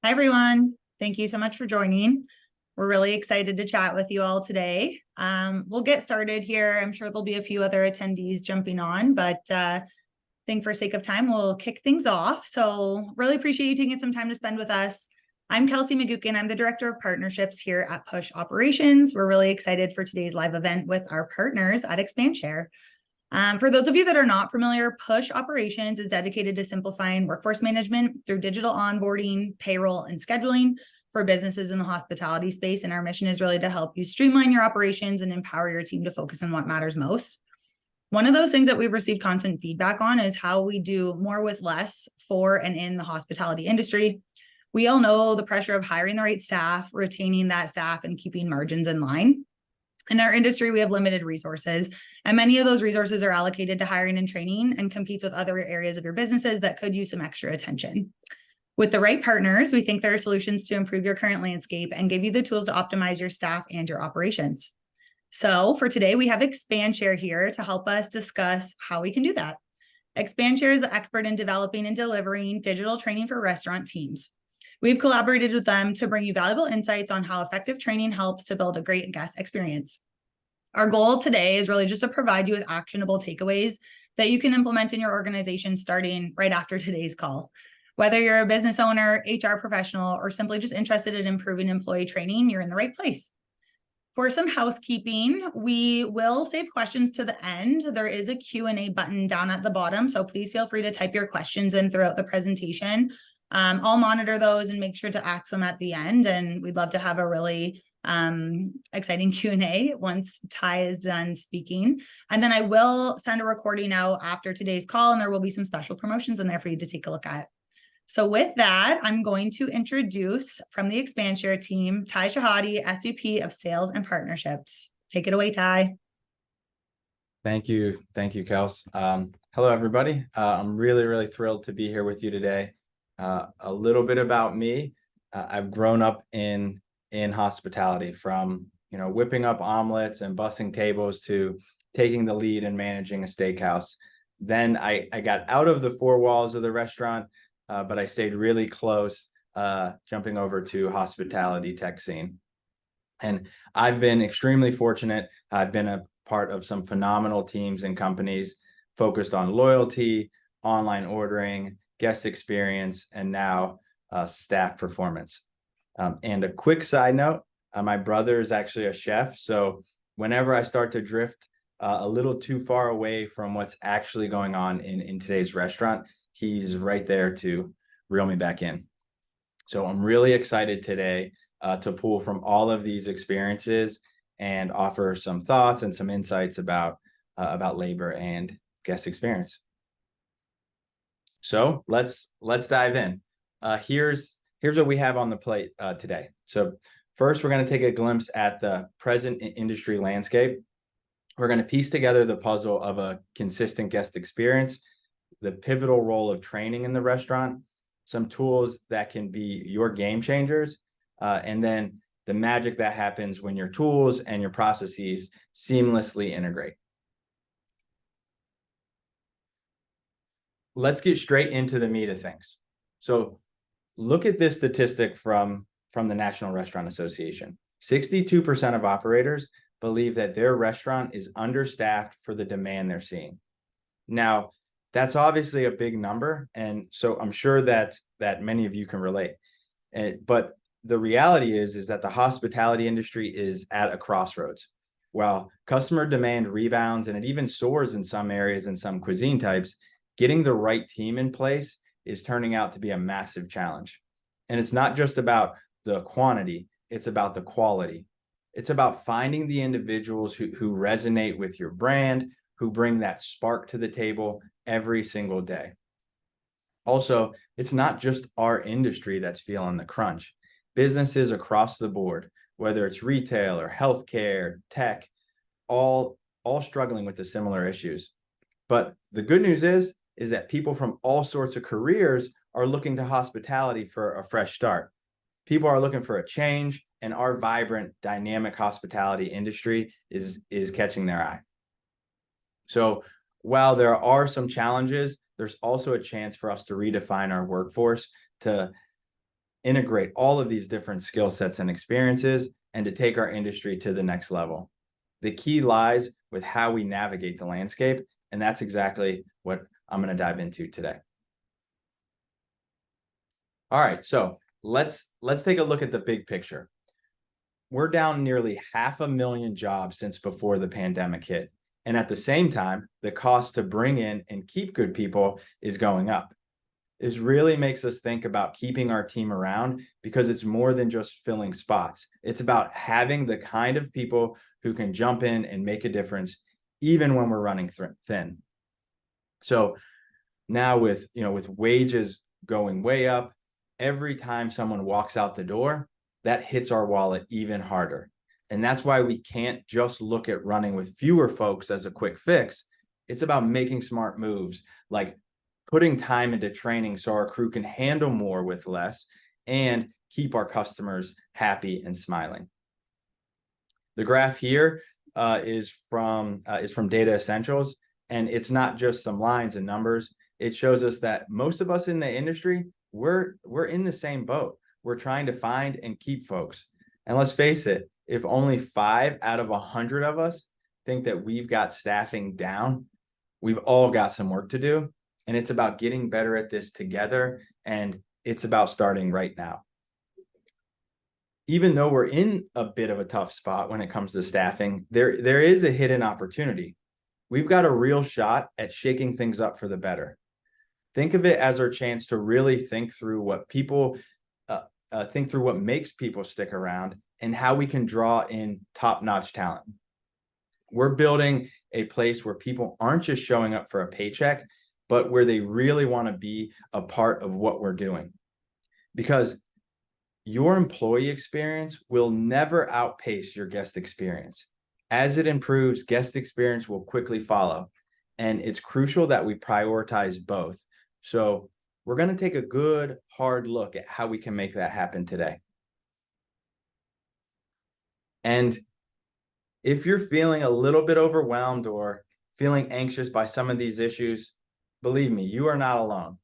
Hi, everyone. Thank you so much for joining. We're really excited to chat with you all today. We'll get started here. I'm sure there'll be a few other attendees jumping on, but I think for sake of time, we'll kick things off. So really appreciate you taking some time to spend with us. I'm Kelsey McGuckin. I'm the Director of Partnerships here at Push Operations. We're really excited for today's live event with our partners at ExpandShare. For those of you that are not familiar, Push Operations is dedicated to simplifying workforce management through digital onboarding, payroll, and scheduling for businesses in the hospitality space. And our mission is really to help you streamline your operations and empower your team to focus on what matters most. One of those things that we've received constant feedback on is how we do more with less for and in the hospitality industry. We all know the pressure of hiring the right staff, retaining that staff, and keeping margins in line. In our industry, we have limited resources, and many of those resources are allocated to hiring and training and competes with other areas of your businesses that could use some extra attention. With the right partners, we think there are solutions to improve your current landscape and give you the tools to optimize your staff and your operations. So for today, we have ExpandShare here to help us discuss how we can do that. ExpandShare is the expert in developing and delivering digital training for restaurant teams. We've collaborated with them to bring you valuable insights on how effective training helps to build a great guest experience. Our goal today is really just to provide you with actionable takeaways that you can implement in your organization starting right after today's call. Whether you're a business owner, HR professional, or simply just interested in improving employee training, you're in the right place. For some housekeeping, we will save questions to the end. There is a Q&A button down at the bottom, so please feel free to type your questions in throughout the presentation. I'll monitor those and make sure to ask them at the end, and we'd love to have a really exciting Q&A once Ty is done speaking. And then I will send a recording out after today's call, and there will be some special promotions in there for you to take a look at. So with that, I'm going to introduce from the ExpandShare team, Ty Shehadi, SVP of Sales and Partnerships. Take it away, Ty. Thank you. Thank you, Kels. Hello, everybody. I'm really thrilled to be here with you today. A little bit about me. I've grown up in hospitality, from whipping up omelets and bussing tables to taking the lead and managing a steakhouse. Then I got out of the four walls of the restaurant, but I stayed really close, jumping over to hospitality tech scene. And I've been extremely fortunate. I've been a part of some phenomenal teams and companies focused on loyalty, online ordering, guest experience, and now staff performance. And a quick side note, my brother is actually a chef. So whenever I start to drift a little too far away from what's actually going on in today's restaurant, he's right there to reel me back in. So I'm really excited today to pull from all of these experiences and offer some thoughts and some insights about labor and guest experience. So let's dive in. Here's what we have on the plate today. So first, we're going to take a glimpse at the present industry landscape. We're going to piece together the puzzle of a consistent guest experience, the pivotal role of training in the restaurant, some tools that can be your game changers, and then the magic that happens when your tools and your processes seamlessly integrate. Let's get straight into the meat of things. So look at this statistic from the National Restaurant Association. 62% of operators believe that their restaurant is understaffed for the demand they're seeing. Now, that's obviously a big number, and so I'm sure that many of you can relate. But the reality is that the hospitality industry is at a crossroads. While customer demand rebounds and it even soars in some areas and some cuisine types, getting the right team in place is turning out to be a massive challenge. And it's not just about the quantity, it's about the quality. It's about finding the individuals who resonate with your brand, who bring that spark to the table every single day. Also, it's not just our industry that's feeling the crunch. Businesses across the board, whether it's retail or healthcare, tech, all struggling with the similar issues. But the good news is that people from all sorts of careers are looking to hospitality for a fresh start. People are looking for a change, and our vibrant, dynamic hospitality industry is catching their eye. So while there are some challenges, there's also a chance for us to redefine our workforce to integrate all of these different skill sets and experiences and to take our industry to the next level. The key lies with how we navigate the landscape, and that's exactly what I'm going to dive into today. All right, so let's take a look at the big picture. We're down nearly 500,000 jobs since before the pandemic hit. And at the same time, the cost to bring in and keep good people is going up. This really makes us think about keeping our team around, because it's more than just filling spots. It's about having the kind of people who can jump in and make a difference, even when we're running thin. So now with wages going way up, every time someone walks out the door, that hits our wallet even harder. And that's why we can't just look at running with fewer folks as a quick fix. It's about making smart moves, like putting time into training so our crew can handle more with less and keep our customers happy and smiling. The graph here is from Data Essentials, and it's not just some lines and numbers. It shows us that most of us in the industry, we're in the same boat. We're trying to find and keep folks. And let's face it, if only 5 out of 100 of us think that we've got staffing down, we've all got some work to do. And it's about getting better at this together. And it's about starting right now. Even though we're in a bit of a tough spot when it comes to staffing, there is a hidden opportunity. We've got a real shot at shaking things up for the better. Think of it as our chance to really think through what makes people stick around and how we can draw in top-notch talent. We're building a place where people aren't just showing up for a paycheck, but where they really want to be a part of what we're doing. Because your employee experience will never outpace your guest experience. As it improves, guest experience will quickly follow. And it's crucial that we prioritize both. So we're going to take a good, hard look at how we can make that happen today. And if you're feeling a little bit overwhelmed or feeling anxious by some of these issues, believe me, you are not alone.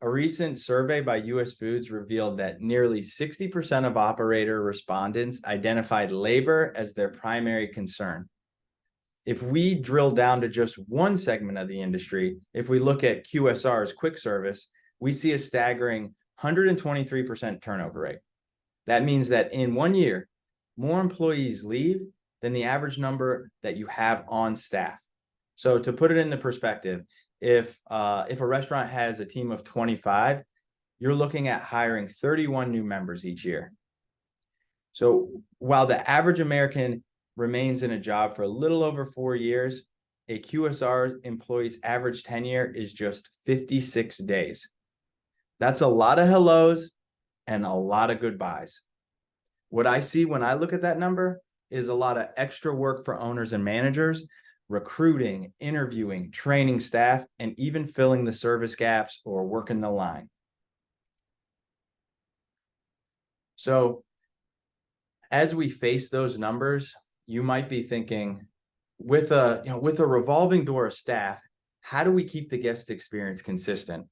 A recent survey by US Foods revealed that nearly 60% of operator respondents identified labor as their primary concern. If we drill down to just one segment of the industry, if we look at QSR's quick service, we see a staggering 123% turnover rate. That means that in 1 year, more employees leave than the average number that you have on staff. So to put it into perspective, if a restaurant has a team of 25, you're looking at hiring 31 new members each year. So while the average American remains in a job for a little over 4 years, a QSR employee's average tenure is just 56 days. That's a lot of hellos and a lot of goodbyes. What I see when I look at that number is a lot of extra work for owners and managers, recruiting, interviewing, training staff, and even filling the service gaps or working the line. So as we face those numbers, you might be thinking, with a revolving door of staff, how do we keep the guest experience consistent?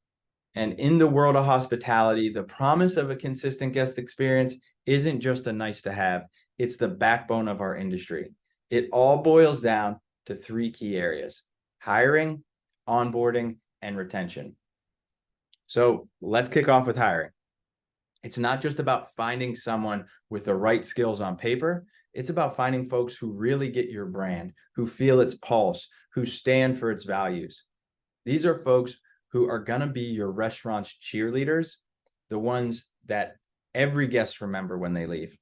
And in the world of hospitality, the promise of a consistent guest experience isn't just a nice to have, it's the backbone of our industry. It all boils down to 3 key areas: hiring, onboarding, and retention. So let's kick off with hiring. It's not just about finding someone with the right skills on paper. It's about finding folks who really get your brand, who feel its pulse, who stand for its values. These are folks who are going to be your restaurant's cheerleaders, the ones that every guest remember when they leave.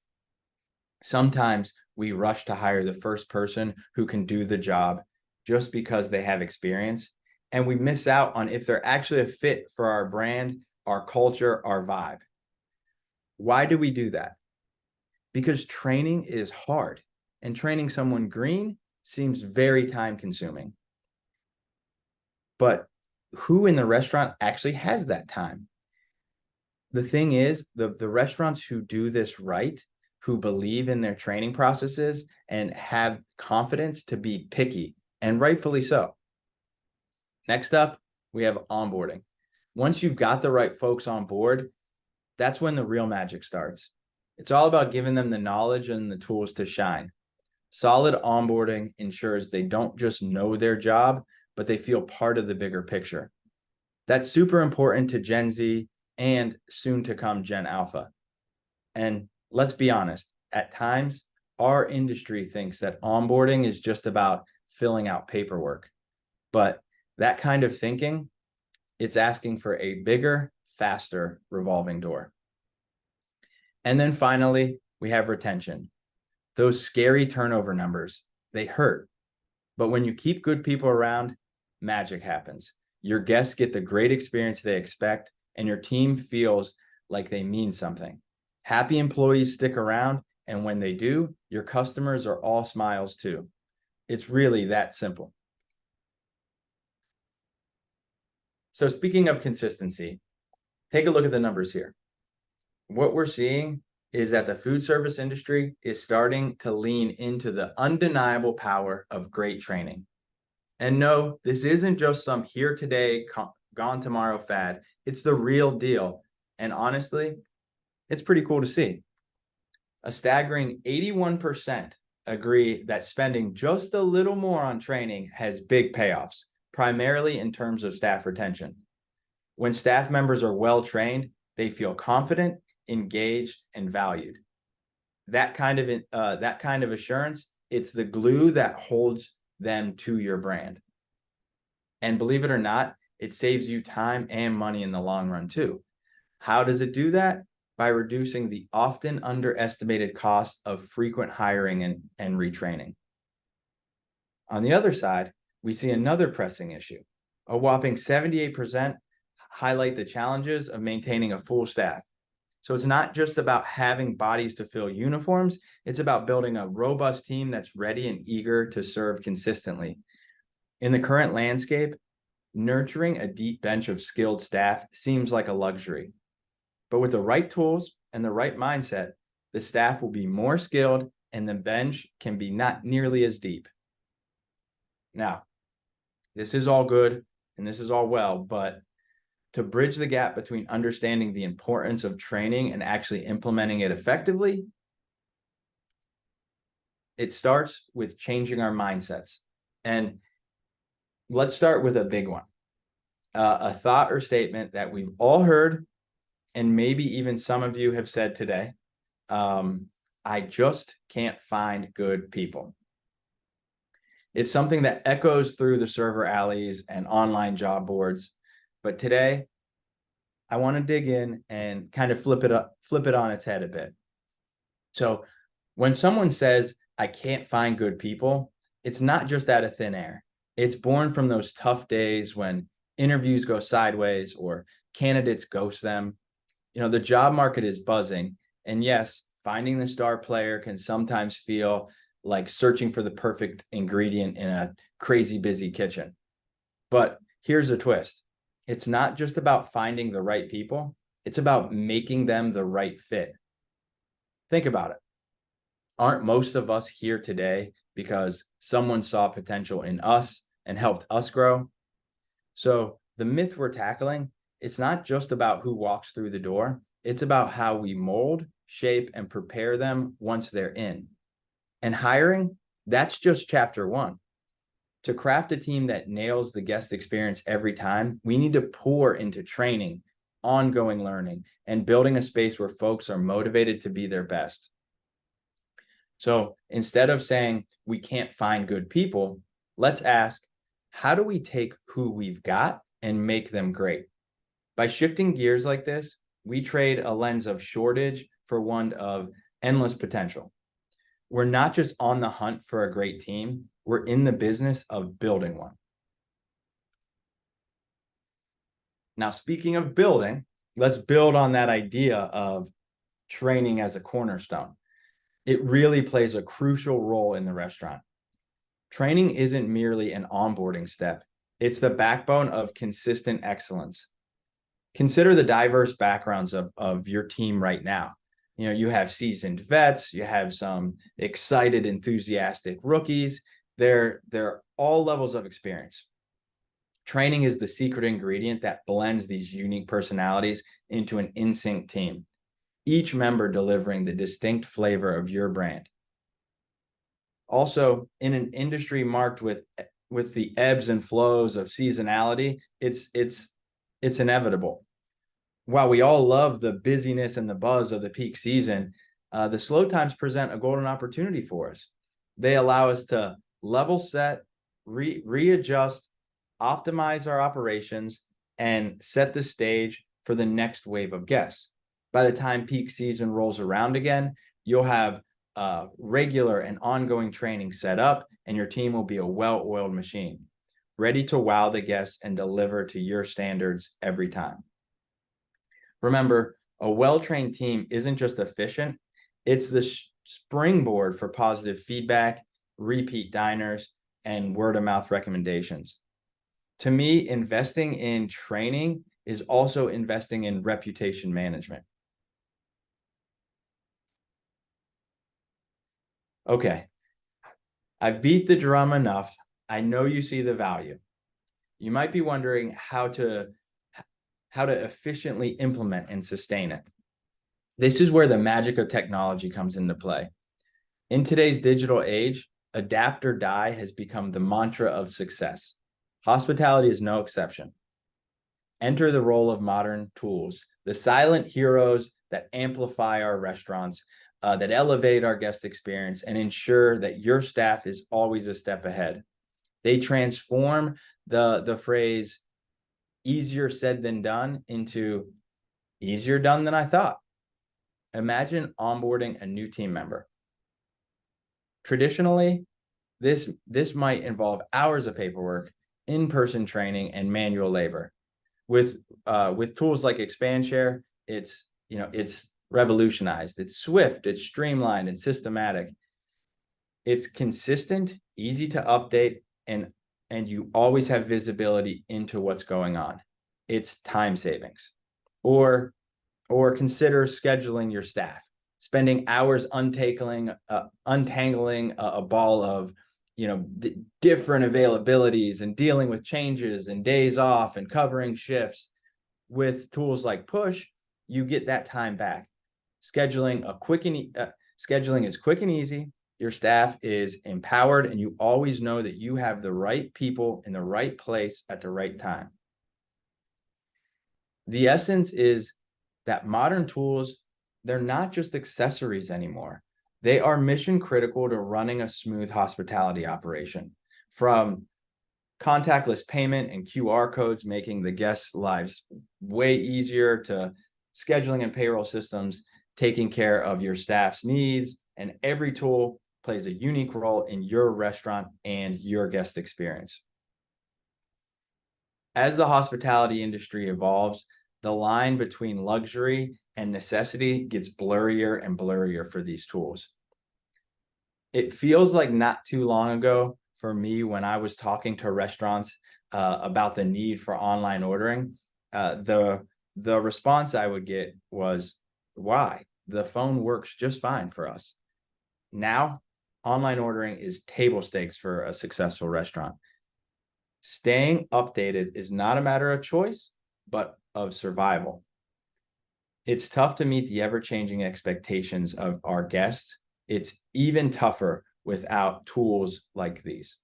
Sometimes we rush to hire the first person who can do the job just because they have experience, and we miss out on if they're actually a fit for our brand, our culture, our vibe. Why do we do that? Because training is hard, and training someone green seems very time consuming. But who in the restaurant actually has that time? The thing is, the restaurants who do this right, who believe in their training processes and have confidence to be picky, and rightfully so. Next up, we have onboarding. Once you've got the right folks on board, That's when the real magic starts. It's all about giving them the knowledge and the tools to shine. Solid onboarding ensures they don't just know their job, but they feel part of the bigger picture. That's super important to Gen Z and soon to come Gen Alpha. And let's be honest, at times, our industry thinks that onboarding is just about filling out paperwork. But that kind of thinking, it's asking for a bigger, faster revolving door. And then finally, we have retention. Those scary turnover numbers, they hurt. But when you keep good people around, magic happens. Your guests get the great experience they expect, and your team feels like they mean something. Happy employees stick around, and when they do, your customers are all smiles too. It's really that simple. So speaking of consistency, take a look at the numbers here. What we're seeing is that the food service industry is starting to lean into the undeniable power of great training. And no, this isn't just some here today, gone tomorrow fad. It's the real deal. And honestly, it's pretty cool to see. A staggering 81% agree that spending just a little more on training has big payoffs, primarily in terms of staff retention. When staff members are well trained, they feel confident, engaged, and valued. That kind of assurance, it's the glue that holds them to your brand. And believe it or not, it saves you time and money in the long run too. How does it do that? By reducing the often underestimated cost of frequent hiring and retraining. On the other side, we see another pressing issue. A whopping 78% highlight the challenges of maintaining a full staff. So it's not just about having bodies to fill uniforms, it's about building a robust team that's ready and eager to serve consistently. In the current landscape, nurturing a deep bench of skilled staff seems like a luxury. But with the right tools and the right mindset, the staff will be more skilled and the bench can be not nearly as deep. Now, this is all good and this is all well, but to bridge the gap between understanding the importance of training and actually implementing it effectively, it starts with changing our mindsets. And let's start with a big one, a thought or statement that we've all heard, and maybe even some of you have said today. I just can't find good people. It's something that echoes through the server alleys and online job boards. But today, I want to dig in and kind of flip it on its head a bit. So when someone says, I can't find good people, it's not just out of thin air. It's born from those tough days when interviews go sideways or candidates ghost them. You know, the job market is buzzing. And yes, finding the star player can sometimes feel like searching for the perfect ingredient in a crazy busy kitchen. But here's a twist. It's not just about finding the right people. It's about making them the right fit. Think about it. Aren't most of us here today because someone saw potential in us and helped us grow? So the myth we're tackling, it's not just about who walks through the door. It's about how we mold, shape, and prepare them once they're in. And hiring, that's just chapter one. To craft a team that nails the guest experience every time, we need to pour into training, ongoing learning, and building a space where folks are motivated to be their best. So instead of saying we can't find good people, let's ask, how do we take who we've got and make them great? By shifting gears like this, we trade a lens of shortage for one of endless potential. We're not just on the hunt for a great team, we're in the business of building one. Now, speaking of building, let's build on that idea of training as a cornerstone. It really plays a crucial role in the restaurant. Training isn't merely an onboarding step. It's the backbone of consistent excellence. Consider the diverse backgrounds of your team right now. You know, you have seasoned vets, you have some excited, enthusiastic rookies. They're all levels of experience. Training is the secret ingredient that blends these unique personalities into an in-sync team. each member delivering the distinct flavor of your brand. Also, in an industry marked with the ebbs and flows of seasonality, it's inevitable. While we all love the busyness and the buzz of the peak season, the slow times present a golden opportunity for us. They allow us to level set, readjust, optimize our operations, and set the stage for the next wave of guests. By the time peak season rolls around again, you'll have regular and ongoing training set up, and your team will be a well-oiled machine, ready to wow the guests and deliver to your standards every time. Remember, a well-trained team isn't just efficient, it's the springboard for positive feedback, repeat diners, and word-of-mouth recommendations. To me, investing in training is also investing in reputation management. Okay, I've beat the drum enough. I know you see the value. You might be wondering how to efficiently implement and sustain it. This is where the magic of technology comes into play. In today's digital age, adapt or die has become the mantra of success. Hospitality is no exception. Enter the role of modern tools, the silent heroes that amplify our restaurants, that elevate our guest experience and ensure that your staff is always a step ahead. They transform the phrase easier said than done into easier done than I thought. Imagine onboarding a new team member. Traditionally, this might involve hours of paperwork, in-person training, and manual labor. With tools like ExpandShare, it's revolutionized. It's swift, it's streamlined, and systematic. It's consistent, easy to update, and you always have visibility into what's going on. It's time savings. Or consider scheduling your staff, spending hours untangling a ball of different availabilities and dealing with changes and days off and covering shifts. With tools like Push, you get that time back. Scheduling is quick and easy. Your staff is empowered, and you always know that you have the right people in the right place at the right time. The essence is that modern tools, they're not just accessories anymore. They are mission critical to running a smooth hospitality operation. From contactless payment and QR codes making the guests' lives way easier, to scheduling and payroll systems taking care of your staff's needs, and every tool plays a unique role in your restaurant and your guest experience. As the hospitality industry evolves, the line between luxury and necessity gets blurrier and blurrier for these tools. It feels like not too long ago for me, when I was talking to restaurants about the need for online ordering, the response I would get was, why? The phone works just fine for us. Now, online ordering is table stakes for a successful restaurant. Staying updated is not a matter of choice, but of survival. It's tough to meet the ever-changing expectations of our guests. It's even tougher without tools like these.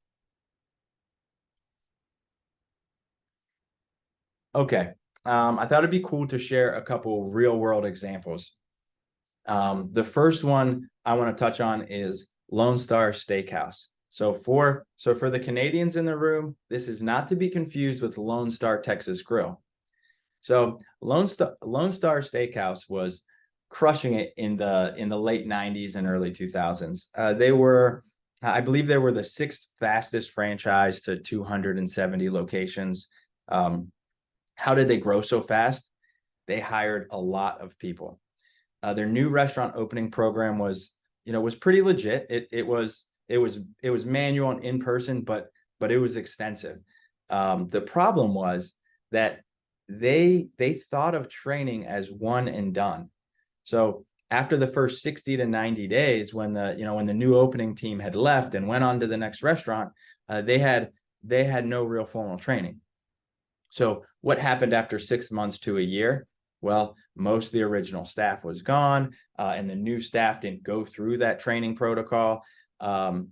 Okay, I thought it'd be cool to share a couple real-world examples. The first one I want to touch on is Lone Star Steakhouse. So for the Canadians in the room, this is not to be confused with Lone Star Texas Grill. So Lone Star Steakhouse was crushing it in the late 90s and early 2000s. I believe they were the 6th fastest franchise to 270 locations. How did they grow so fast? They hired a lot of people. Their new restaurant opening program was pretty legit. It was manual and in person, but it was extensive. The problem was that they thought of training as one and done. So after the first 60 to 90 days, when the new opening team had left and went on to the next restaurant, they had no real formal training. So what happened after 6 months to a year? Well, most of the original staff was gone, and the new staff didn't go through that training protocol. And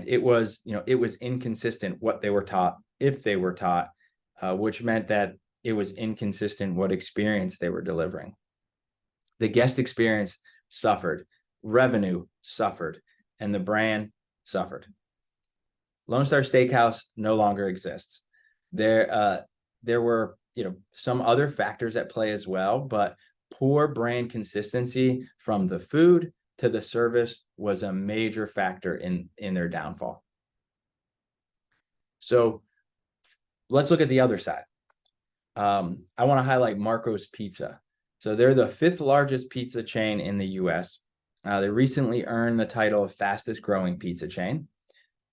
it was, it was inconsistent what they were taught, if they were taught, which meant that it was inconsistent what experience they were delivering. The guest experience suffered, revenue suffered, and the brand suffered. Lone Star Steakhouse no longer exists. There were, some other factors at play as well, but poor brand consistency from the food to the service was a major factor in their downfall. So let's look at the other side. I want to highlight Marco's Pizza. So they're the 5th largest pizza chain in the US. They recently earned the title of fastest growing pizza chain,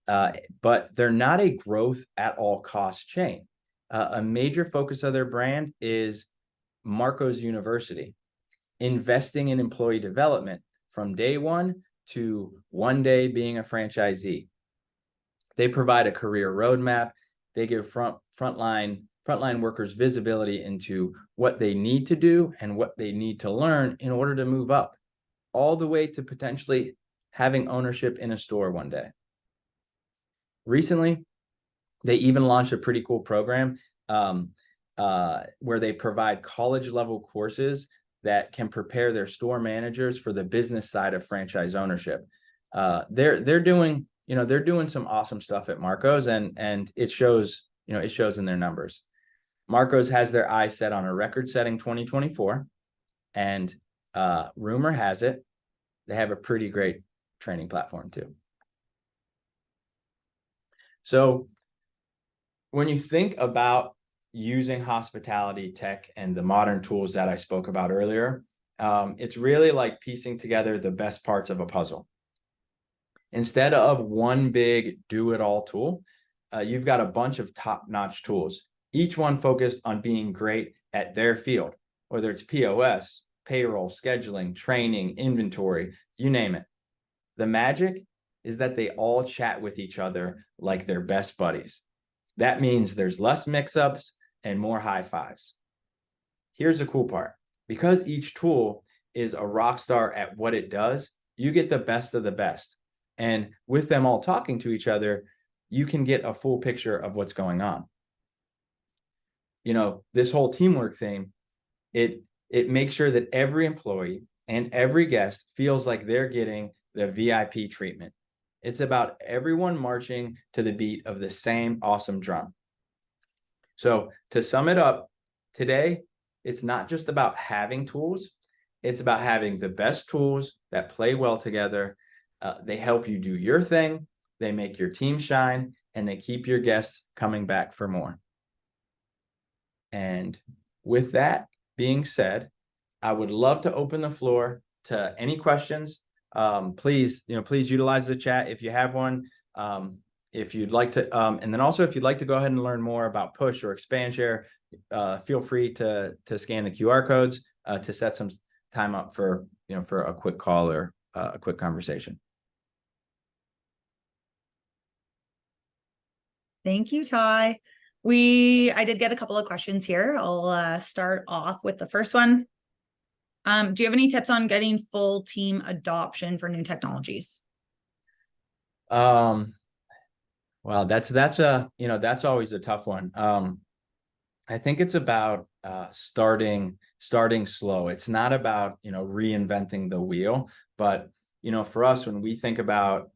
but they're not a growth at all cost chain. A major focus of their brand is Marco's University, investing in employee development from day one to one day being a franchisee. They provide a career roadmap. They give frontline workers visibility into what they need to do and what they need to learn in order to move up, all the way to potentially having ownership in a store one day. Recently, they even launched a pretty cool program where they provide college-level courses that can prepare their store managers for the business side of franchise ownership. They're doing some awesome stuff at Marco's, and it shows in their numbers. Marco's has their eyes set on a record-setting 2024, and rumor has it they have a pretty great training platform too. So when you think about using hospitality tech and the modern tools that I spoke about earlier, it's really like piecing together the best parts of a puzzle. Instead of one big do-it-all tool, you've got a bunch of top-notch tools, each one focused on being great at their field, whether it's POS, payroll, scheduling, training, inventory, you name it. The magic is that they all chat with each other like they're best buddies. That means there's less mix-ups and more high fives. Here's the cool part. Because each tool is a rock star at what it does, you get the best of the best. And with them all talking to each other, you can get a full picture of what's going on. This whole teamwork thing, it makes sure that every employee and every guest feels like they're getting the VIP treatment. It's about everyone marching to the beat of the same awesome drum. So to sum it up, today, it's not just about having tools. It's about having the best tools that play well together. They help you do your thing. They make your team shine, and they keep your guests coming back for more. And with that being said, I would love to open the floor to any questions. Please utilize the chat if you have one. If you'd like to, and then also if you'd like to go ahead and learn more about Push or ExpandShare, feel free to scan the QR codes to set some time up for a quick call or a quick conversation. Thank you, Ty. I did get a couple of questions here. I'll start off with the first one. Do you have any tips on getting full team adoption for new technologies? Well, that's always a tough one. I think it's about starting slow. It's not about reinventing the wheel, but for us, when we think about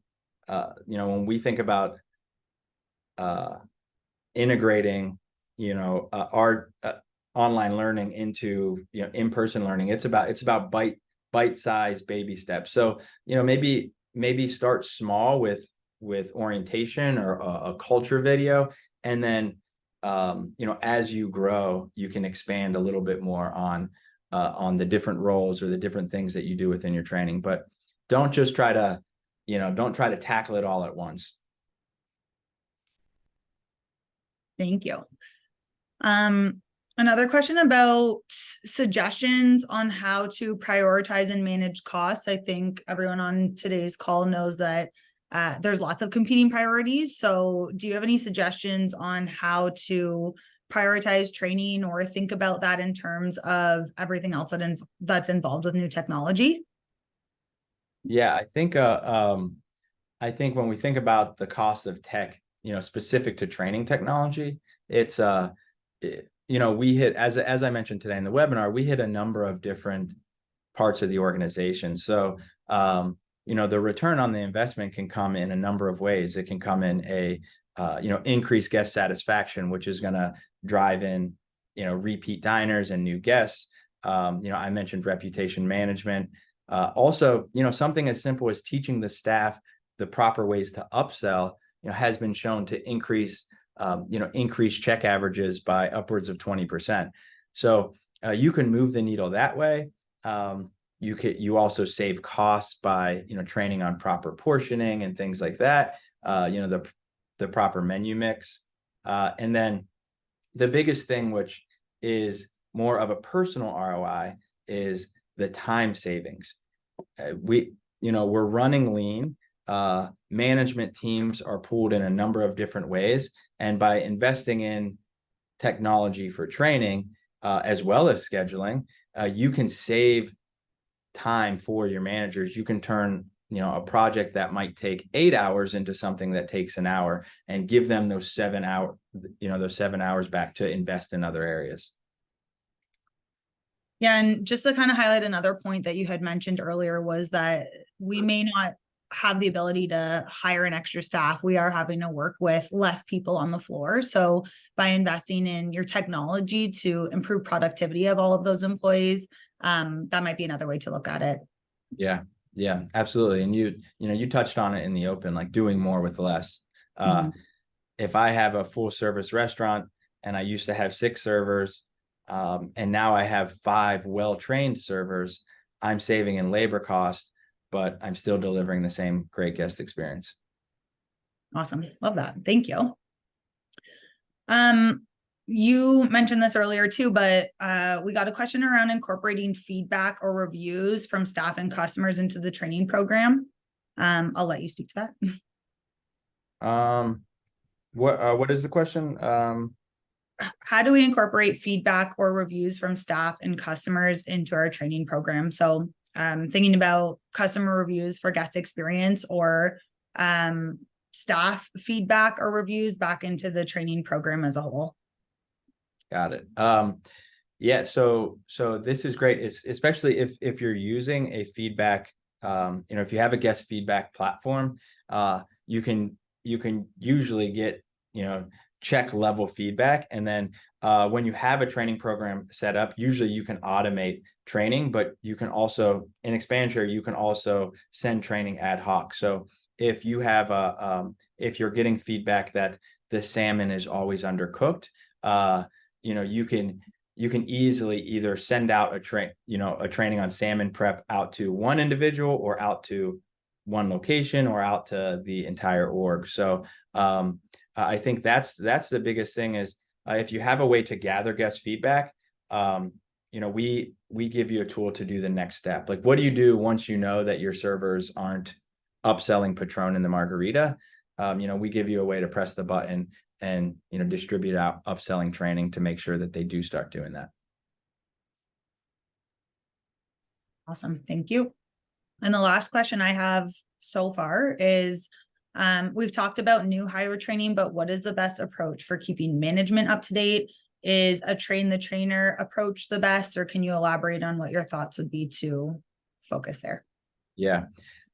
integrating our online learning into in-person learning, it's about bite-sized baby steps. So maybe start small with orientation or a culture video, and then as you grow, you can expand a little bit more on the different roles or the different things that you do within your training. But don't just try to tackle it all at once. Thank you. Another question about suggestions on how to prioritize and manage costs. I think everyone on today's call knows that there's lots of competing priorities. So do you have any suggestions on how to prioritize training or think about that in terms of everything else that's involved with new technology? Yeah, I think when we think about the cost of tech, specific to training technology, it's we hit, as I mentioned today in the webinar, we hit a number of different parts of the organization. So the return on the investment can come in a number of ways. It can come in a increased guest satisfaction, which is going to drive in repeat diners and new guests. I mentioned reputation management. Also, something as simple as teaching the staff the proper ways to upsell, has been shown to increase check averages by upwards of 20%. So you can move the needle that way. You also save costs by training on proper portioning and things like that. The proper menu mix, and then the biggest thing, which is more of a personal ROI, is the time savings. We're running lean. Management teams are pooled in a number of different ways, and by investing in technology for training, as well as scheduling, you can save time for your managers. You can turn a project that might take 8 hours into something that takes an hour, and give them those 7 hours back to invest in other areas. Yeah, and just to kind of highlight another point that you had mentioned earlier was that we may not have the ability to hire an extra staff. We are having to work with less people on the floor. So by investing in your technology to improve productivity of all of those employees, that might be another way to look at it. Yeah, absolutely. And you touched on it in the open, like doing more with less. If I have a full service restaurant and I used to have 6 servers, and now I have 5 well-trained servers, I'm saving in labor cost, but I'm still delivering the same great guest experience. Awesome. Love that. Thank you. You mentioned this earlier too, but we got a question around incorporating feedback or reviews from staff and customers into the training program. I'll let you speak to that. What is the question? How do we incorporate feedback or reviews from staff and customers into our training program? So thinking about customer reviews for guest experience, or staff feedback or reviews back into the training program as a whole. Got it. Yeah, so this is great. It's especially if you're using a feedback, if you have a guest feedback platform, you can usually get check level feedback. And then when you have a training program set up, usually you can automate training, but you can also, in ExpandShare, you can also send training ad hoc. So if you have if you're getting feedback that the salmon is always undercooked, you can easily either send out a training on salmon prep out to one individual, or out to one location, or out to the entire org. So I think that's the biggest thing is, if you have a way to gather guest feedback, we give you a tool to do the next step. Like, what do you do once you know that your servers aren't upselling Patron in the margarita? We give you a way to press the button and distribute out upselling training to make sure that they do start doing that. Awesome. Thank you. And the last question I have so far is, we've talked about new hire training, but what is the best approach for keeping management up to date? Is a train the trainer approach the best, or can you elaborate on what your thoughts would be to focus there? Yeah,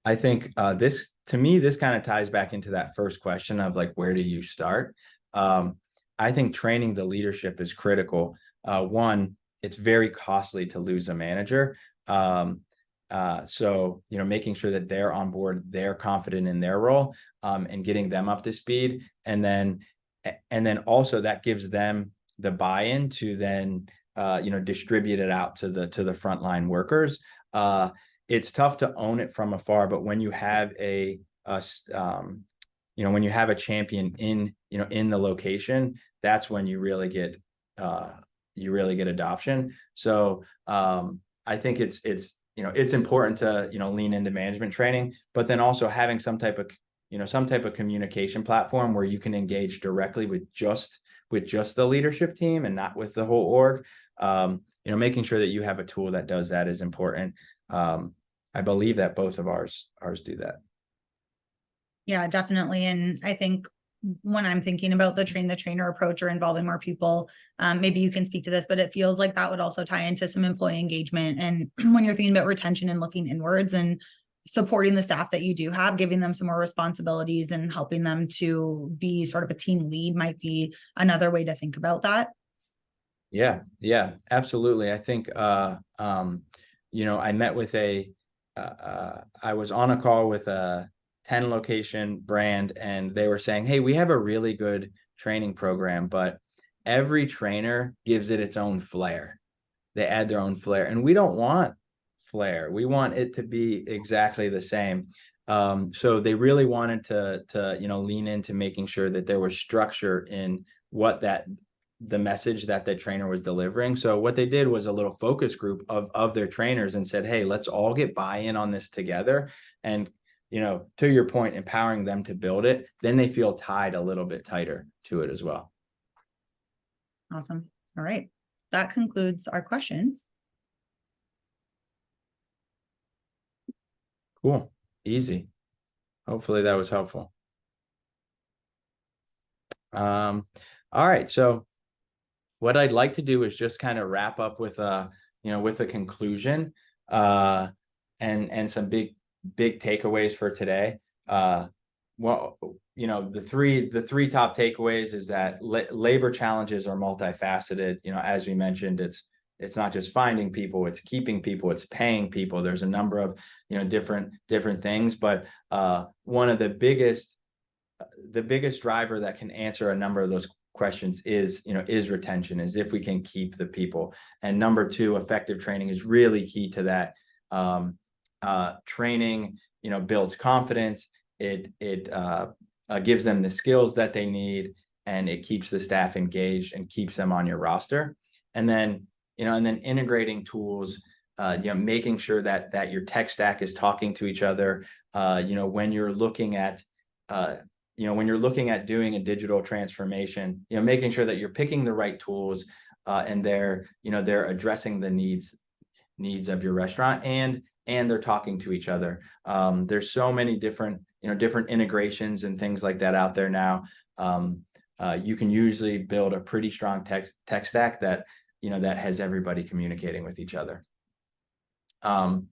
I think this kind of ties back into that first question of like, where do you start? I think training the leadership is critical. One, it's very costly to lose a manager. So, making sure that they're on board, they're confident in their role, and getting them up to speed. And then also that gives them the buy-in to then, distribute it out to the frontline workers. It's tough to own it from afar, but when you have when you have a champion in the location, that's when you really get adoption. So, I think it's important to lean into management training, but then also having some type of some type of communication platform where you can engage directly with just the leadership team and not with the whole org. Making sure that you have a tool that does that is important. I believe that both of ours do that. Yeah, definitely. And I think when I'm thinking about the train the trainer approach or involving more people, maybe you can speak to this, but it feels like that would also tie into some employee engagement. And when you're thinking about retention and looking inwards and supporting the staff that you do have, giving them some more responsibilities and helping them to be sort of a team lead might be another way to think about that. Yeah, absolutely. I think, I met with I was on a call with a 10 location brand, and they were saying, hey, we have a really good training program, but every trainer gives it its own flair. They add their own flair, and we don't want flair. We want it to be exactly the same. So they really wanted to lean into making sure that there was structure in the message that the trainer was delivering. So what they did was a little focus group of their trainers and said, hey, let's all get buy-in on this together. And, to your point, empowering them to build it, then they feel tied a little bit tighter to it as well. Awesome. All right. That concludes our questions. Cool. Easy. Hopefully that was helpful. All right. So what I'd like to do is just kind of wrap up with a conclusion, and some big takeaways for today. The three top takeaways is that labor challenges are multifaceted. As we mentioned, it's not just finding people, it's keeping people, it's paying people. There's a number of, different things, but one of the biggest driver that can answer a number of those questions is retention, is if we can keep the people. And number two, effective training is really key to that. Training, builds confidence. It gives them the skills that they need, and it keeps the staff engaged and keeps them on your roster. And then, integrating tools, making sure that your tech stack is talking to each other. When you're looking at doing a digital transformation, making sure that you're picking the right tools, and they're addressing the needs of your restaurant, and they're talking to each other. There's so many different integrations and things like that out there now. You can usually build a pretty strong tech stack that has everybody communicating with each other. And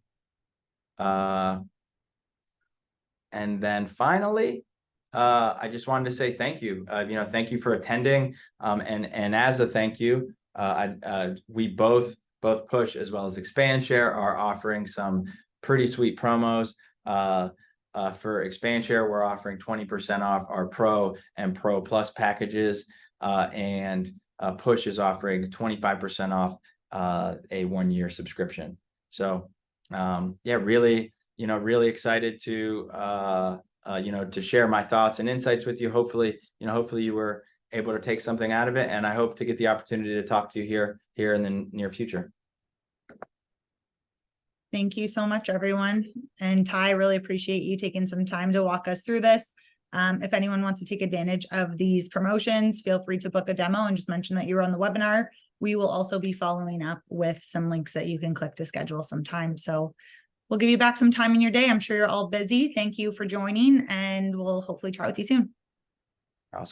then finally, I just wanted to say thank you. Thank you for attending. And as a thank you, we both Push as well as ExpandShare are offering some pretty sweet promos. For ExpandShare, we're offering 20% off our Pro and Pro Plus packages, and Push is offering 25% off a 1-year subscription. So really excited to share my thoughts and insights with you. Hopefully you were able to take something out of it, and I hope to get the opportunity to talk to you here in the near future. Thank you so much, everyone. And Ty, really appreciate you taking some time to walk us through this. If anyone wants to take advantage of these promotions, feel free to book a demo and just mention that you were on the webinar. We will also be following up with some links that you can click to schedule some time. So we'll give you back some time in your day. I'm sure you're all busy. Thank you for joining, and we'll hopefully chat with you soon.